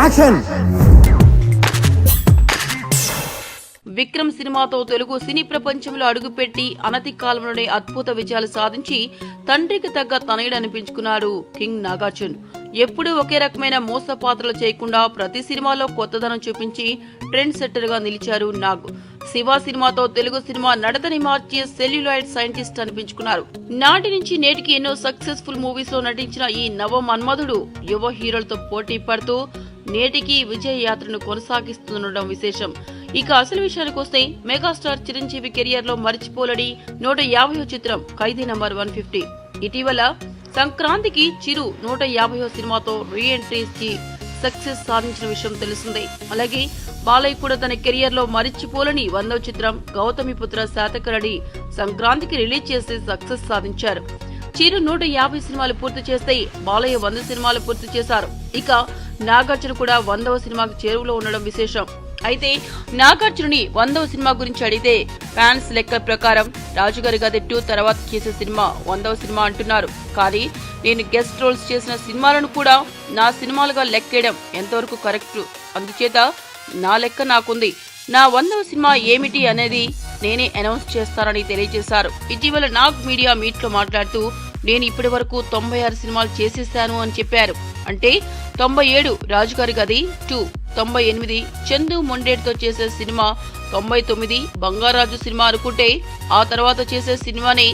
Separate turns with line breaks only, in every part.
Action.
Vikram సినిమాతో తెలుగు సినీ ప్రపంచంలో అడుగుపెట్టి అనతి కాలంలోనే అద్భుత విజయాలు సాధించి తండ్రికి తగ్గ తనయుడు అనిపించుకున్నాడు కింగ్ నాగార్జున. ఎప్పుడూ ఒకే రకమైన మోస పాత్రలు చేయకుండా ప్రతి సినిమాలో కొత్తదనం చూపించి ట్రెండ్ సెట్టర్ గా నిలిచారు నాగ్. శివ సినిమాతో తెలుగు సినిమా నడతని మార్చి సెల్యులాయిడ్ సైంటిస్ట్ అనిపించుకున్నారు. నాటి నుంచి నేటికి ఎన్నో సక్సెస్ఫుల్ మూవీస్ లో నటించిన ఈ నవ మన్మధుడు యువ హీరోలతో పోటీ పడుతూ నేటికి విజయ యాత్రను కొనసాగిస్తుండడం విశేషం. ఇక అసలు విషయానికి వస్తే మెగాస్టార్ చిరంజీవి కెరియర్ లో మరిచిపోలేని 150వ చిత్రం ఖైదీ నంబర్ 150. ఇటీవల సంక్రాంతికి చిరు 150వ సినిమాతో రీ ఎంట్రీ ఇచ్చి సక్సెస్ సాధించిన విషయం తెలిసిందే. అలాగే బాలయ్య కూడా తన కెరియర్ లో మరిచిపోలేని 100వ చిత్రం గౌతమిపుత్ర శాతకర్ణి సంక్రాంతికి రిలీజ్ చేసి సక్సెస్ సాధించారు. చిరు 150 సినిమాలు పూర్తి చేస్తే బాలయ్య 100 సినిమాలు పూర్తి చేశారు. ఇక నాగార్జున కూడా 100వ సినిమాకి చేరువలో ఉండడం విశేషం. అయితే నాగార్జునుని 100వ సినిమా గురించి అడిగితే ఫ్యాన్స్ లెక్క ప్రకారం రాజుగారి గది 2 తర్వాత చేసే సినిమా 100వ సినిమా అంటున్నారు. కానీ నేను గెస్ట్ రోల్స్ చేసిన సినిమాలను కూడా నా సినిమాలుగా లెక్కేయడం ఎంతవరకు కరెక్ట్, అందుచేత నా లెక్క నాకుంది. నా 100వ సినిమా ఏమిటి అనేది నేనే అనౌన్స్ చేస్తానని తెలియజేశారు. ఇటీవల నాగ్ మీడియా మీట్ లో మాట్లాడుతూ నేను ఇప్పటి వరకు 96 సినిమాలు చేసేశాను అని చెప్పారు. అంటే 97 రాజుగారి గది 2, 98 చందు మొండేటితో చేసే సినిమా, 99 బంగారాజు సినిమా అనుకుంటే ఆ తర్వాత చేసే సినిమానే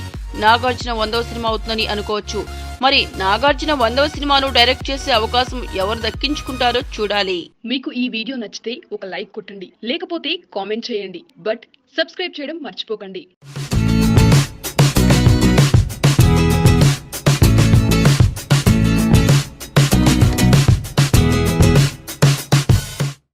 నాగార్జున 100వ సినిమా అవుతుందని అనుకోవచ్చు. మరి నాగార్జున 100వ సినిమాను డైరెక్ట్ చేసే అవకాశం ఎవరు దక్కించుకుంటారో చూడాలి.
మీకు ఈ వీడియో నచ్చితే ఒక లైక్ కొట్టండి, లేకపోతే కామెంట్ చేయండి. బట్ సబ్స్క్రైబ్ చేయడం మర్చిపోకండి.